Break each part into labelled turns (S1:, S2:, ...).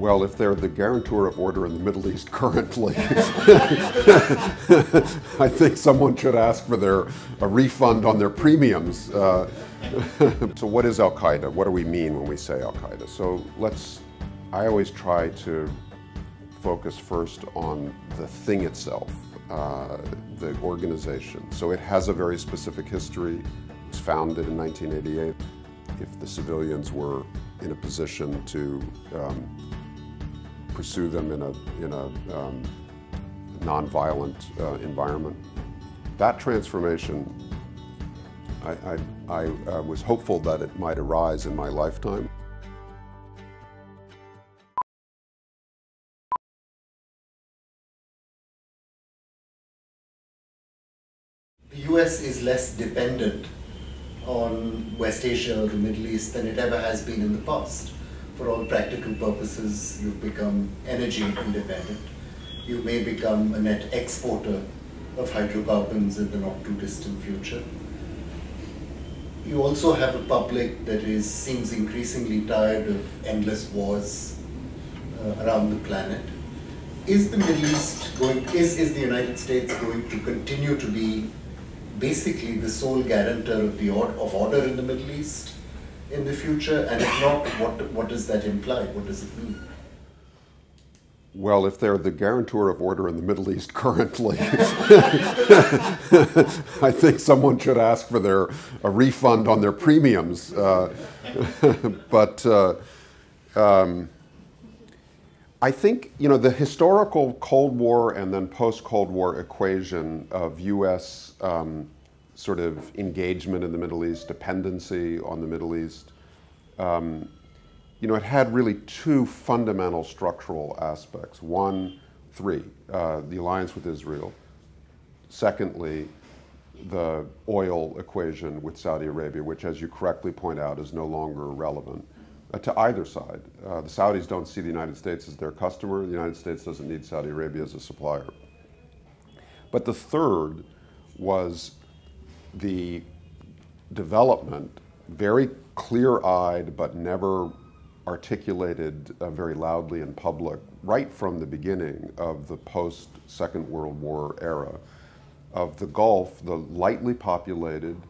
S1: Well, if they're the guarantor of order in the Middle East currently, I think someone should ask for a refund on their premiums. So what is Al-Qaeda? What do we mean when we say Al-Qaeda? So I always try to focus first on the thing itself, the organization. So it has a very specific history. It was founded in 1988. If the civilians were in a position to pursue them in a non-violent environment. That transformation, I was hopeful that it might arise in my lifetime.
S2: The US is less dependent on West Asia or the Middle East than it ever has been in the past. For all practical purposes, you've become energy independent. You may become a net exporter of hydrocarbons in the not too distant future. You also have a public that seems increasingly tired of endless wars around the planet. Is the Middle East is the United States going to continue to be basically the sole guarantor of order in the Middle East in the future? And if not, what does that imply? What does it mean?
S1: Well, if they're the guarantor of order in the Middle East currently, I think someone should ask for a refund on their premiums. But I think, the historical Cold War and then post-Cold War equation of U.S. Sort of engagement in the Middle East, dependency on the Middle East, it had really two fundamental structural aspects. The alliance with Israel. Secondly, the oil equation with Saudi Arabia, which, as you correctly point out, is no longer relevant to either side. The Saudis don't see the United States as their customer. The United States doesn't need Saudi Arabia as a supplier. But the third was the development, very clear-eyed but never articulated very loudly in public, right from the beginning of the post-Second World War era, of the Gulf, the lightly populated,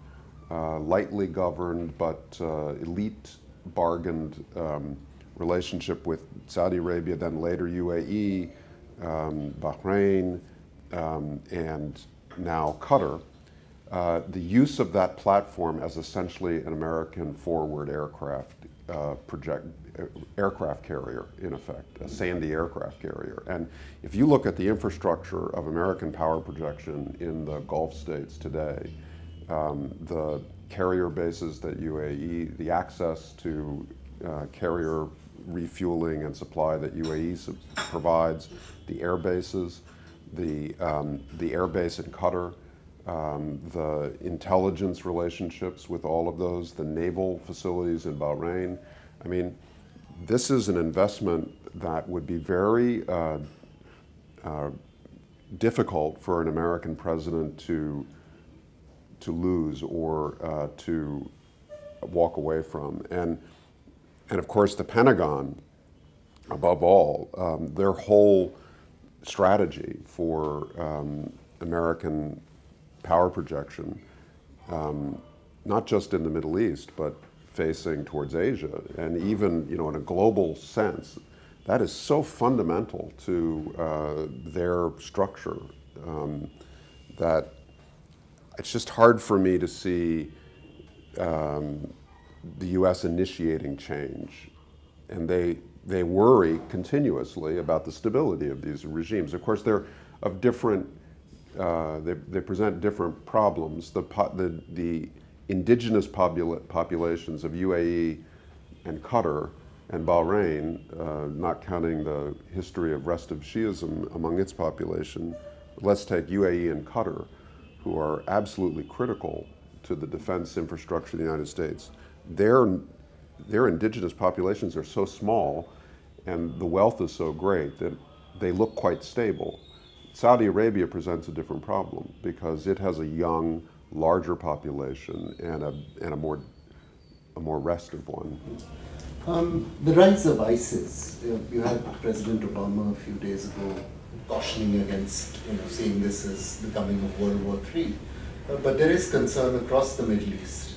S1: lightly governed, but elite bargained relationship with Saudi Arabia, then later UAE, Bahrain, and now Qatar. The use of that platform as essentially an American forward aircraft carrier, in effect, a Sandy aircraft carrier. And if you look at the infrastructure of American power projection in the Gulf states today, the carrier bases that UAE, the access to carrier refueling and supply that UAE provides, the air bases, the air base in Qatar, the intelligence relationships with all of those, the naval facilities in Bahrain. I mean, this is an investment that would be very difficult for an American president to lose or to walk away from. And of course, the Pentagon, above all, their whole strategy for American power projection, not just in the Middle East, but facing towards Asia, and even in a global sense, that is so fundamental to their structure that it's just hard for me to see the U.S. initiating change, and they worry continuously about the stability of these regimes. Of course, they're of different. They present different problems. The indigenous populations of UAE and Qatar and Bahrain, not counting the history of restive Shiism among its population. Let's take UAE and Qatar, who are absolutely critical to the defense infrastructure of the United States. Their indigenous populations are so small and the wealth is so great that they look quite stable. Saudi Arabia presents a different problem because it has a young, larger population and a more restive one.
S2: The rise of ISIS. You had President Obama a few days ago cautioning against seeing this as the coming of World War III. But there is concern across the Middle East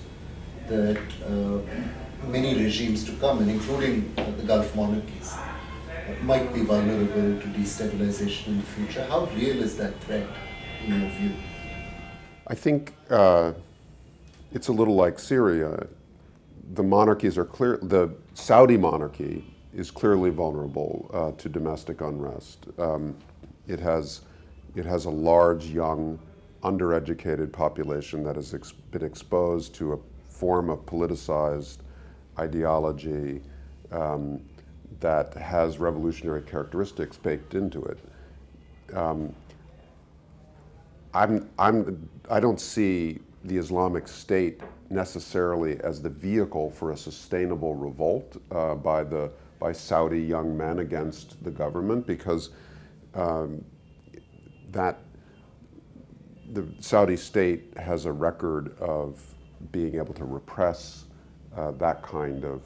S2: that many regimes to come, and including the Gulf monarchies, might be vulnerable to destabilization in the future. How real is that threat in your view?
S1: I think it's a little like Syria. The monarchies are clear. The Saudi monarchy is clearly vulnerable to domestic unrest. It has a large, young, undereducated population that has been exposed to a form of politicized ideology that has revolutionary characteristics baked into it. I don't see the Islamic State necessarily as the vehicle for a sustainable revolt by Saudi young men against the government, because the Saudi state has a record of being able to repress that kind of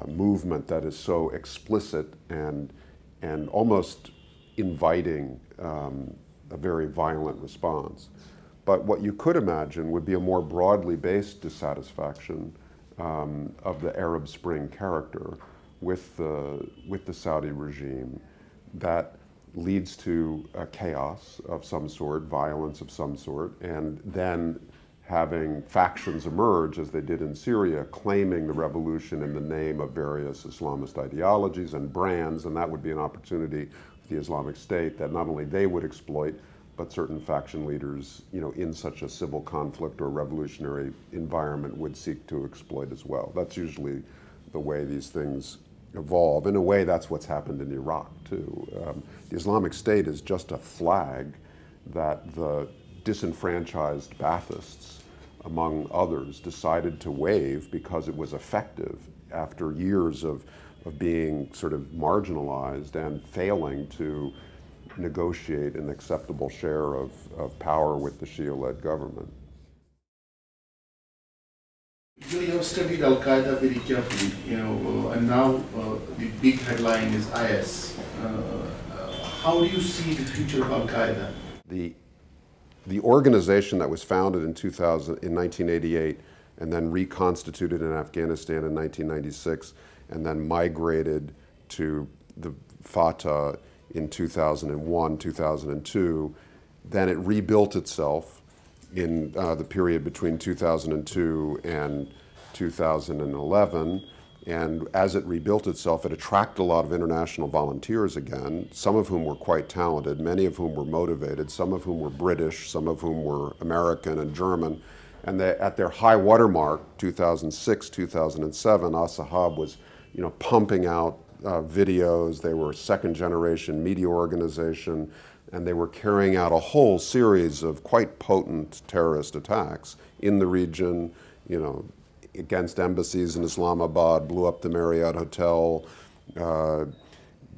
S1: movement that is so explicit and almost inviting a very violent response. But what you could imagine would be a more broadly based dissatisfaction of the Arab Spring character with the Saudi regime that leads to chaos of some sort, violence of some sort, and then having factions emerge, as they did in Syria, claiming the revolution in the name of various Islamist ideologies and brands, and that would be an opportunity for the Islamic State that not only they would exploit, but certain faction leaders, in such a civil conflict or revolutionary environment would seek to exploit as well. That's usually the way these things evolve. In a way, that's what's happened in Iraq, too. The Islamic State is just a flag that the disenfranchised Baathists, among others, decided to wave because it was effective after years of being sort of marginalized and failing to negotiate an acceptable share of power with the Shia-led government.
S3: You have studied Al-Qaeda very carefully, and now the big headline is IS. How do you see the future of Al-Qaeda?
S1: The organization that was founded in 1988 and then reconstituted in Afghanistan in 1996 and then migrated to the Fatah in 2001, 2002, then it rebuilt itself in the period between 2002 and 2011. And as it rebuilt itself, it attracted a lot of international volunteers again, some of whom were quite talented, many of whom were motivated, some of whom were British, some of whom were American and German. And at their high watermark, 2006, 2007, Assahab was pumping out videos. They were a second-generation media organization, and they were carrying out a whole series of quite potent terrorist attacks in the region, against embassies in Islamabad, blew up the Marriott Hotel,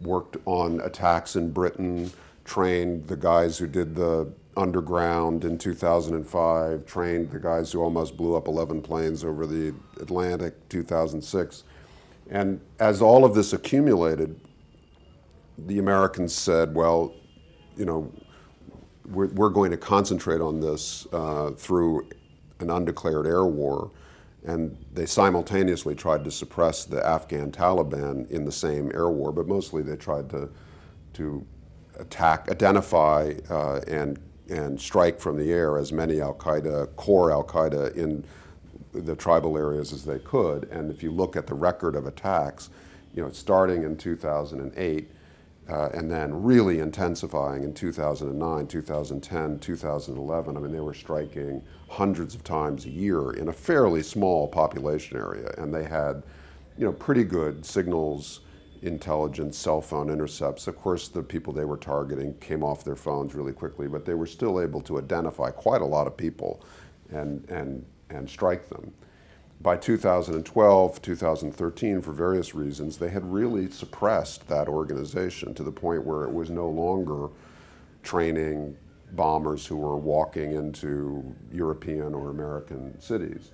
S1: worked on attacks in Britain, trained the guys who did the underground in 2005, trained the guys who almost blew up 11 planes over the Atlantic 2006. And as all of this accumulated, the Americans said, well, we're going to concentrate on this through an undeclared air war. And they simultaneously tried to suppress the Afghan Taliban in the same air war, but mostly they tried to attack, identify, and strike from the air as many core Al-Qaeda in the tribal areas as they could. And if you look at the record of attacks, starting in 2008, and then really intensifying in 2009, 2010, 2011. I mean, they were striking hundreds of times a year in a fairly small population area, and they had, pretty good signals, intelligence, cell phone intercepts. Of course, the people they were targeting came off their phones really quickly, but they were still able to identify quite a lot of people and strike them. By 2012, 2013, for various reasons, they had really suppressed that organization to the point where it was no longer training bombers who were walking into European or American cities.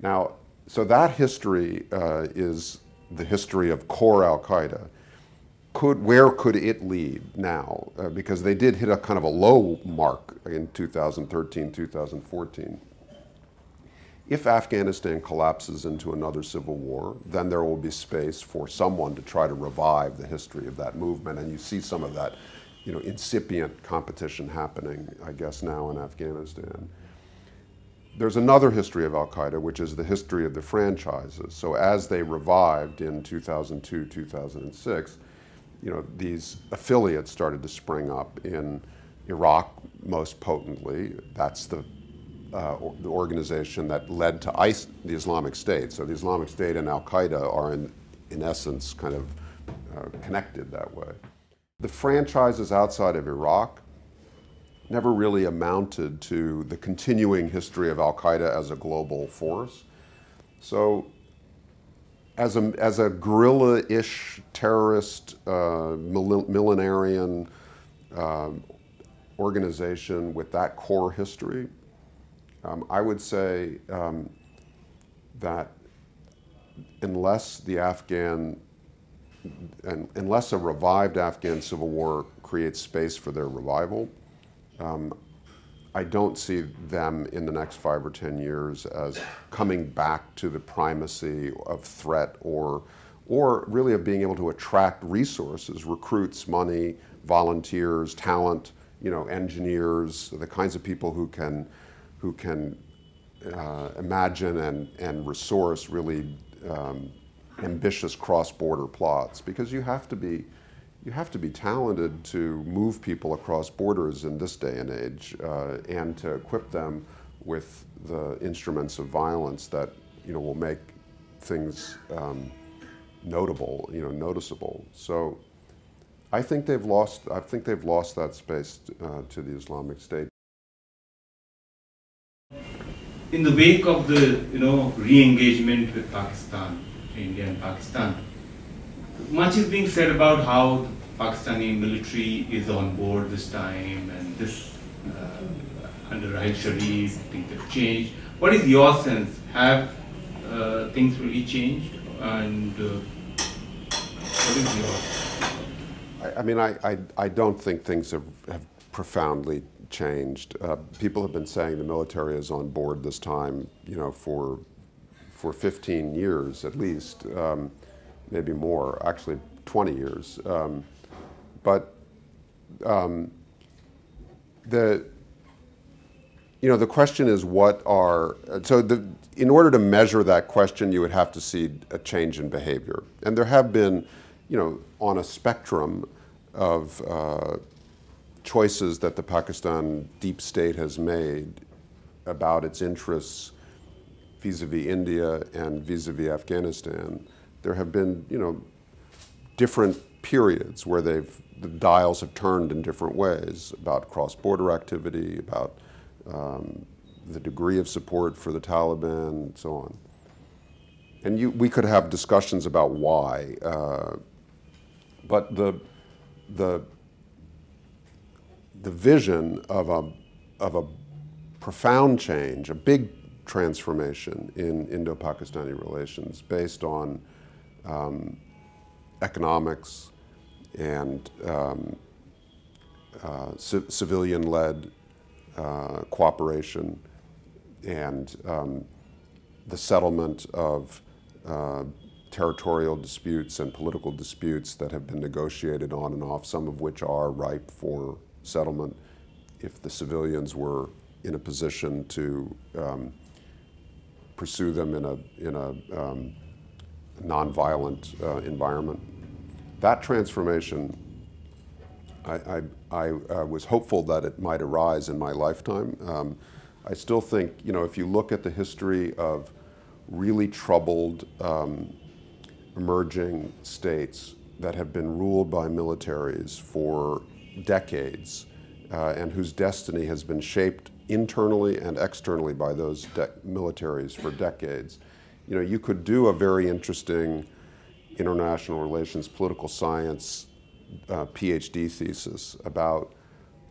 S1: Now, So that history is the history of core Al-Qaeda. Where could it lead now? Because they did hit a kind of a low mark in 2013, 2014. If Afghanistan collapses into another civil war, then there will be space for someone to try to revive the history of that movement, and you see some of that, incipient competition happening, I guess, now in Afghanistan. There's another history of Al-Qaeda, which is the history of the franchises. So as they revived in 2002, 2006, these affiliates started to spring up in Iraq most potently. That's the organization that led to the Islamic State. So the Islamic State and Al-Qaeda are in essence kind of connected that way. The franchises outside of Iraq never really amounted to the continuing history of Al-Qaeda as a global force. So as a guerrilla-ish terrorist millenarian organization with that core history, I would say that unless a revived Afghan civil war creates space for their revival, I don't see them in the next 5 or 10 years as coming back to the primacy of threat or really of being able to attract resources, recruits, money, volunteers, talent, engineers, the kinds of people who can imagine and resource really ambitious cross-border plots, because you have to be talented to move people across borders in this day and age, and to equip them with the instruments of violence that will make things notable, noticeable. So I think they've lost that space to the Islamic State.
S4: In the wake of the re-engagement with Pakistan, India and Pakistan, much is being said about how the Pakistani military is on board this time, and this under Rahil Sharif things have changed. What is your sense? Have things really changed? And what is your?
S1: I mean, I don't think things have profoundly changed. People have been saying the military is on board this time, for 15 years at least, maybe more, actually 20 years. The question is in order to measure that question, you would have to see a change in behavior. And there have been, on a spectrum of choices that the Pakistan deep state has made about its interests vis-a-vis India and vis-a-vis Afghanistan. There have been, different periods where the dials have turned in different ways about cross-border activity, about the degree of support for the Taliban, and so on. And we could have discussions about why, but the vision of a profound change, a big transformation in Indo-Pakistani relations based on economics and civilian-led cooperation and the settlement of territorial disputes and political disputes that have been negotiated on and off, some of which are ripe for settlement if the civilians were in a position to pursue them in a nonviolent environment. That transformation, I was hopeful that it might arise in my lifetime. I still think, if you look at the history of really troubled emerging states that have been ruled by militaries for decades and whose destiny has been shaped internally and externally by those militaries for decades, you could do a very interesting international relations, political science PhD thesis about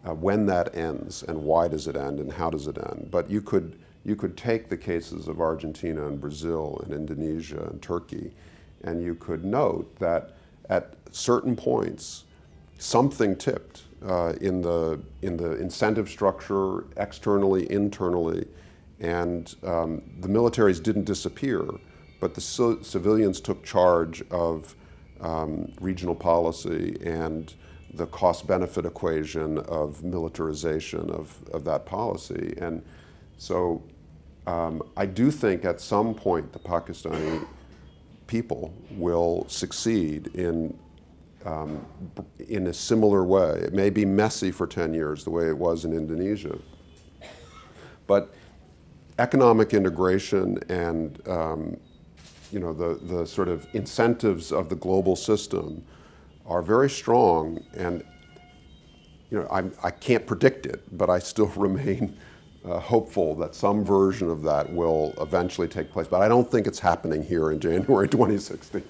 S1: when that ends and why does it end and how does it end. But you could you could take the cases of Argentina and Brazil and Indonesia and Turkey, and you could note that at certain points, something tipped in the incentive structure, externally, internally, and the militaries didn't disappear, but the civilians took charge of regional policy and the cost-benefit equation of militarization of that policy. And so I do think at some point the Pakistani people will succeed in a similar way. It may be messy for 10 years the way it was in Indonesia, but economic integration and the sort of incentives of the global system are very strong, and I can't predict it, but I still remain hopeful that some version of that will eventually take place. But I don't think it's happening here in January 2016.